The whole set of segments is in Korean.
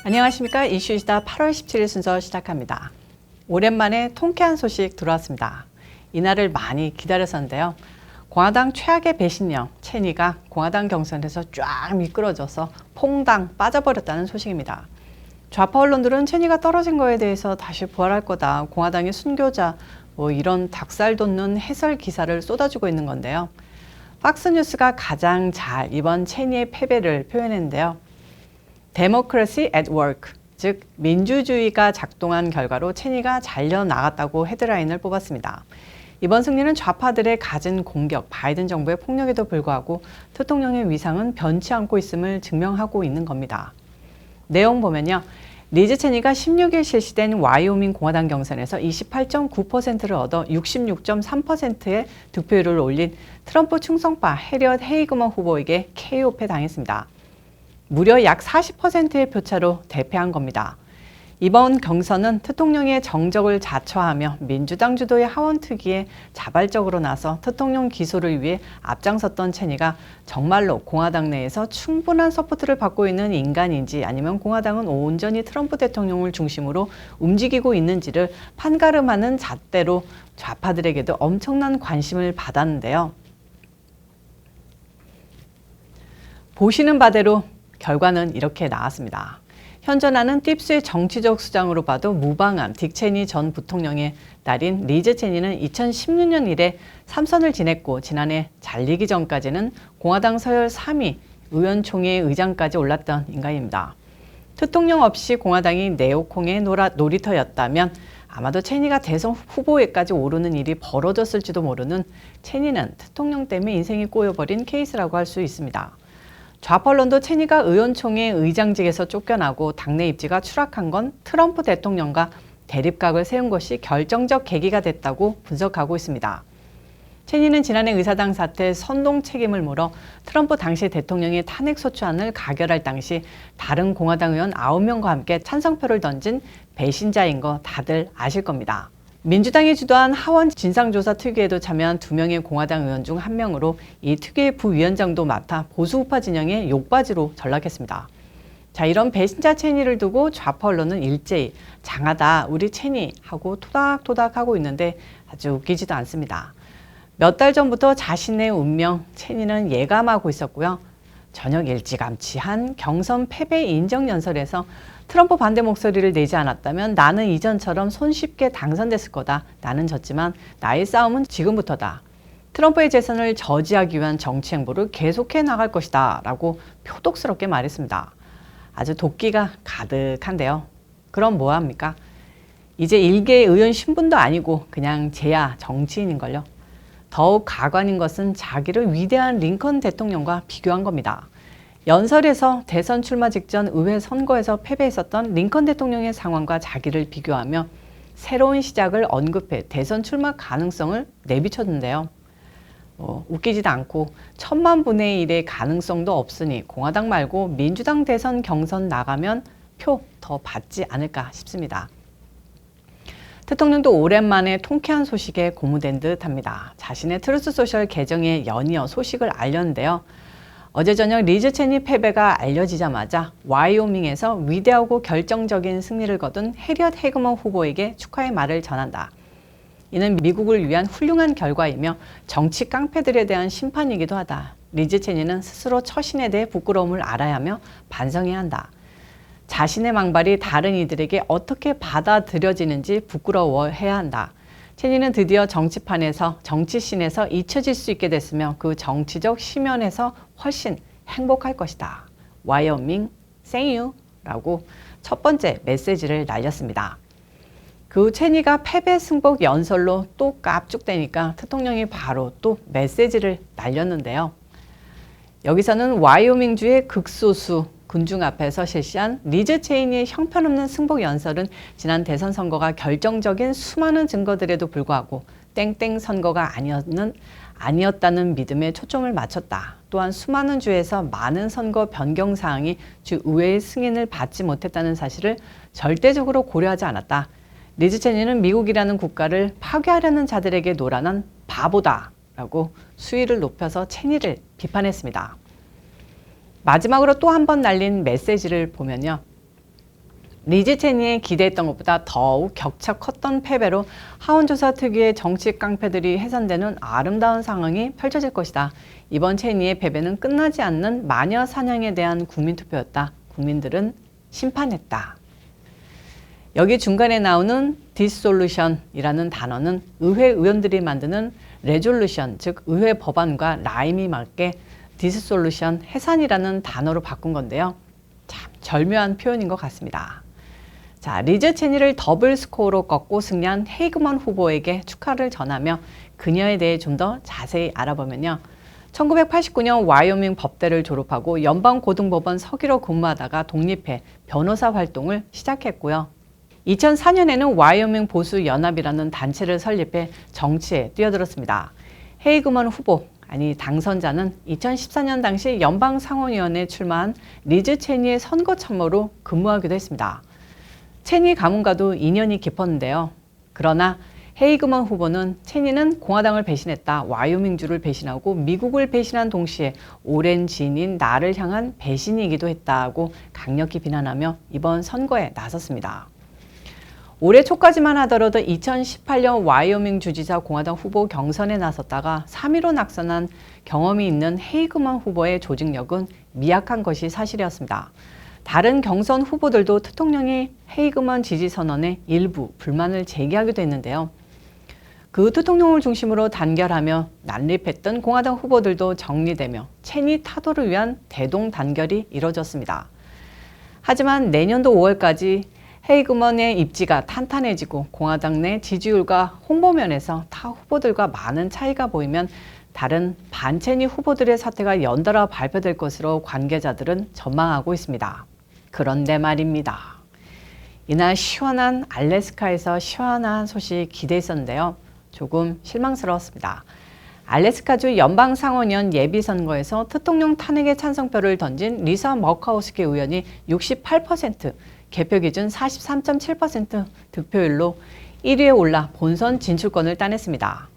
안녕하십니까. 이슈이다 8월 17일 순서 시작합니다. 오랜만에 통쾌한 소식 들어왔습니다. 이날을 많이 기다렸었는데요. 공화당 최악의 배신녀 체니가 공화당 경선에서 쫙 미끄러져서 퐁당 빠져버렸다는 소식입니다. 좌파 언론들은 체니가 떨어진 거에 대해서 다시 부활할 거다, 공화당의 순교자, 이런 닭살 돋는 해설 기사를 쏟아주고 있는 건데요. 팍스뉴스가 가장 잘 이번 체니의 패배를 표현했는데요. Democracy at Work, 즉 민주주의가 작동한 결과로 체니가 잘려나갔다고 헤드라인을 뽑았습니다. 이번 승리는 좌파들의 갖은 공격, 바이든 정부의 폭력에도 불구하고 대통령의 위상은 변치 않고 있음을 증명하고 있는 겁니다. 내용 보면요. 리즈 체니가 16일 실시된 와이오밍 공화당 경선에서 28.9%를 얻어 66.3%의 득표율을 올린 트럼프 충성파 해리엇 헤이그먼 후보에게 KO 패당했습니다. 무려 약 40%의 표차로 대패한 겁니다. 이번 경선은 대통령의 정적을 자처하며 민주당 주도의 하원특위에 자발적으로 나서 대통령 기소를 위해 앞장섰던 체니가 정말로 공화당 내에서 충분한 서포트를 받고 있는 인간인지, 아니면 공화당은 온전히 트럼프 대통령을 중심으로 움직이고 있는지를 판가름하는 잣대로 좌파들에게도 엄청난 관심을 받았는데요. 보시는 바대로 결과는 이렇게 나왔습니다. 현존하는 팁스의 정치적 수장으로 봐도 무방한 딕 체니 전 부통령의 딸인 리즈 체니는 2016년 이래 3선을 지냈고, 지난해 잘리기 전까지는 공화당 서열 3위 의원총회 의장까지 올랐던 인간입니다. 대통령 없이 공화당이 네오콩의 놀이터였다면 아마도 체니가 대선 후보에까지 오르는 일이 벌어졌을지도 모르는, 체니는 대통령 때문에 인생이 꼬여버린 케이스라고 할 수 있습니다. 좌파 언론도 체니가 의원총회 의장직에서 쫓겨나고 당내 입지가 추락한 건 트럼프 대통령과 대립각을 세운 것이 결정적 계기가 됐다고 분석하고 있습니다. 체니는 지난해 의사당 사태 선동 책임을 물어 트럼프 당시 대통령의 탄핵소추안을 가결할 당시 다른 공화당 의원 9명과 함께 찬성표를 던진 배신자인 거 다들 아실 겁니다. 민주당이 주도한 하원 진상조사 특위에도 참여한 2명의 공화당 의원 중 1명으로 이 특위의 부위원장도 맡아 보수 우파 진영의 욕바지로 전락했습니다. 자, 이런 배신자 체니를 두고 좌파 언론은 일제히 장하다 우리 체니 하고 토닥토닥하고 있는데 아주 웃기지도 않습니다. 몇 달 전부터 자신의 운명 체니는 예감하고 있었고요. 저녁 일찌감치한 경선 패배 인정 연설에서 트럼프 반대 목소리를 내지 않았다면 나는 이전처럼 손쉽게 당선됐을 거다. 나는 졌지만 나의 싸움은 지금부터다. 트럼프의 재선을 저지하기 위한 정치 행보를 계속해 나갈 것이다 라고 표독스럽게 말했습니다. 아주 도끼가 가득한데요. 그럼 뭐합니까? 이제 일개 의원 신분도 아니고 그냥 제야 정치인인걸요. 더욱 가관인 것은 자기를 위대한 링컨 대통령과 비교한 겁니다. 연설에서 대선 출마 직전 의회 선거에서 패배했었던 링컨 대통령의 상황과 자기를 비교하며 새로운 시작을 언급해 대선 출마 가능성을 내비쳤는데요. 웃기지도 않고 1000만 분의 1의 가능성도 없으니 공화당 말고 민주당 대선 경선 나가면 표 더 받지 않을까 싶습니다. 대통령도 오랜만에 통쾌한 소식에 고무된 듯합니다. 자신의 트루스 소셜 계정에 연이어 소식을 알렸는데요. 어제 저녁 리즈 체니 패배가 알려지자마자 와이오밍에서 위대하고 결정적인 승리를 거둔 해리엇 헤이그먼 후보에게 축하의 말을 전한다. 이는 미국을 위한 훌륭한 결과이며 정치 깡패들에 대한 심판이기도 하다. 리즈 체니는 스스로 처신에 대해 부끄러움을 알아야 하며 반성해야 한다. 자신의 망발이 다른 이들에게 어떻게 받아들여지는지 부끄러워해야 한다. 체니는 드디어 정치판에서, 정치씬에서 잊혀질 수 있게 됐으며 그 정치적 심연에서 훨씬 행복할 것이다. 와이오밍, thank you 라고 첫 번째 메시지를 날렸습니다. 그 후 체니가 패배 승복 연설로 또 깝죽대니까 대통령이 바로 또 메시지를 날렸는데요. 여기서는 와이오밍주의 극소수 군중 앞에서 실시한 리즈 체니의 형편없는 승복 연설은 지난 대선 선거가 결정적인 수많은 증거들에도 불구하고 땡땡 선거가 아니었다는 믿음에 초점을 맞췄다. 또한 수많은 주에서 많은 선거 변경 사항이 주 의회의 승인을 받지 못했다는 사실을 절대적으로 고려하지 않았다. 리즈 체니는 미국이라는 국가를 파괴하려는 자들에게 노란한 바보다 라고 수위를 높여서 체니를 비판했습니다. 마지막으로 또 한 번 날린 메시지를 보면요. 리즈 체니의 기대했던 것보다 더욱 격차 컸던 패배로 하원조사 특유의 정치 깡패들이 해산되는 아름다운 상황이 펼쳐질 것이다. 이번 체니의 패배는 끝나지 않는 마녀 사냥에 대한 국민투표였다. 국민들은 심판했다. 여기 중간에 나오는 dissolution이라는 단어는 의회 의원들이 만드는 resolution, 즉 의회 법안과 라임이 맞게 dissolution, 해산이라는 단어로 바꾼 건데요. 참 절묘한 표현인 것 같습니다. 자, 리즈 체니를 더블 스코어로 꺾고 승리한 헤이그먼 후보에게 축하를 전하며 그녀에 대해 좀 더 자세히 알아보면요. 1989년 와이오밍 법대를 졸업하고 연방고등법원 서기로 근무하다가 독립해 변호사 활동을 시작했고요. 2004년에는 와이오밍 보수연합이라는 단체를 설립해 정치에 뛰어들었습니다. 헤이그먼 후보, 당선자는 2014년 당시 연방상원의원에 출마한 리즈 체니의 선거 참모로 근무하기도 했습니다. 체니 가문과도 인연이 깊었는데요. 그러나 헤이그먼 후보는 체니는 공화당을 배신했다, 와이오밍주를 배신하고 미국을 배신한 동시에 오랜 지인인 나를 향한 배신이기도 했다고 강력히 비난하며 이번 선거에 나섰습니다. 올해 초까지만 하더라도 2018년 와이오밍 주지사 공화당 후보 경선에 나섰다가 3위로 낙선한 경험이 있는 헤이그먼 후보의 조직력은 미약한 것이 사실이었습니다. 다른 경선 후보들도 대통령이 헤이그먼 지지 선언에 일부 불만을 제기하기도 했는데요. 그 대통령을 중심으로 단결하며 난립했던 공화당 후보들도 정리되며 체니 타도를 위한 대동단결이 이뤄졌습니다. 하지만 내년도 5월까지 헤이그먼의 입지가 탄탄해지고 공화당 내 지지율과 홍보면에서 타 후보들과 많은 차이가 보이면 다른 반체니 후보들의 사태가 연달아 발표될 것으로 관계자들은 전망하고 있습니다. 그런데 말입니다. 이날 시원한 알래스카에서 시원한 소식 기대했었는데요. 조금 실망스러웠습니다. 알래스카주 연방상원의원 예비선거에서 대통령 탄핵의 찬성표를 던진 리사 머카우스키 의원이 68%, 개표 기준 43.7% 득표율로 1위에 올라 본선 진출권을 따냈습니다.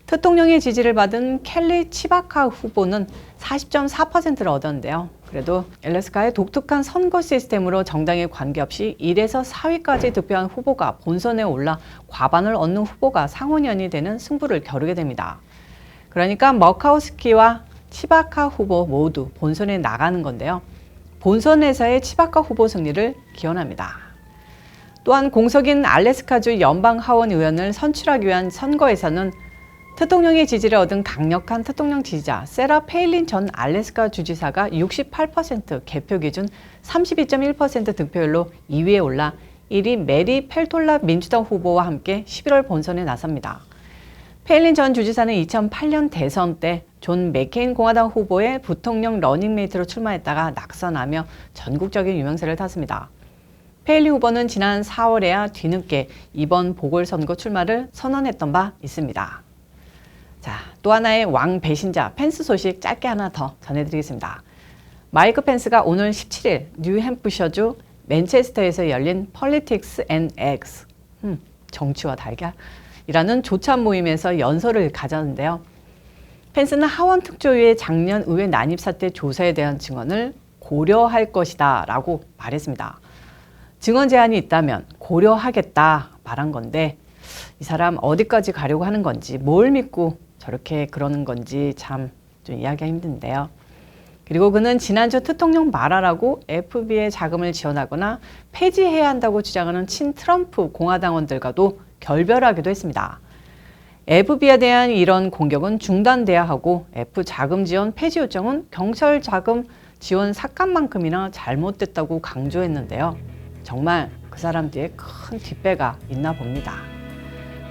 대통령의 지지를 받은 켈리 치바카 후보는 40.4%를 얻었는데요. 그래도 알래스카의 독특한 선거 시스템으로 정당에 관계없이 1에서 4위까지 득표한 후보가 본선에 올라 과반을 얻는 후보가 상원의원이 되는 승부를 겨루게 됩니다. 그러니까 머카우스키와 치바카 후보 모두 본선에 나가는 건데요. 본선에서의 치바카 후보 승리를 기원합니다. 또한 공석인 알래스카주 연방하원 의원을 선출하기 위한 선거에서는 대통령의 지지를 얻은 강력한 대통령 지지자 세라 페일린 전 알래스카 주지사가 68%, 개표 기준 32.1% 득표율로 2위에 올라 1위 메리 펠톨라 민주당 후보와 함께 11월 본선에 나섭니다. 페일린 전 주지사는 2008년 대선 때 존 맥케인 공화당 후보의 부통령 러닝메이트로 출마했다가 낙선하며 전국적인 유명세를 탔습니다. 페일린 후보는 지난 4월에야 뒤늦게 이번 보궐선거 출마를 선언했던 바 있습니다. 자, 또 하나의 왕 배신자 펜스 소식 짧게 하나 더 전해드리겠습니다. 마이크 펜스가 오늘 17일 뉴햄프셔주 맨체스터에서 열린 Politics and Eggs, 정치와 달걀이라는 조찬 모임에서 연설을 가졌는데요. 펜스는 하원 특조위의 작년 의회 난입 사태 조사에 대한 증언을 고려할 것이다 라고 말했습니다. 증언 제한이 있다면 고려하겠다 말한 건데 이 사람 어디까지 가려고 하는 건지, 뭘 믿고 저렇게 그러는 건지 참 좀 이해하기가 힘든데요. 그리고 그는 지난주 대통령 말하라고 FBI에 자금을 지원하거나 폐지해야 한다고 주장하는 친 트럼프 공화당원들과도 결별하기도 했습니다. FBI에 대한 이런 공격은 중단돼야 하고 F 자금 지원 폐지 요청은 경찰 자금 지원 삭감만큼이나 잘못됐다고 강조했는데요. 정말 그 사람 뒤에 큰 뒷배가 있나 봅니다.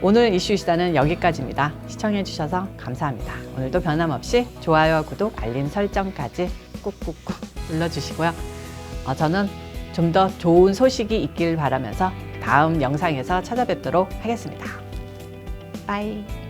오늘 이슈 시사는 여기까지입니다. 시청해 주셔서 감사합니다. 오늘도 변함없이 좋아요와 구독, 알림 설정까지 꾹꾹꾹 눌러주시고요. 저는 좀 더 좋은 소식이 있길 바라면서 다음 영상에서 찾아뵙도록 하겠습니다. 빠이.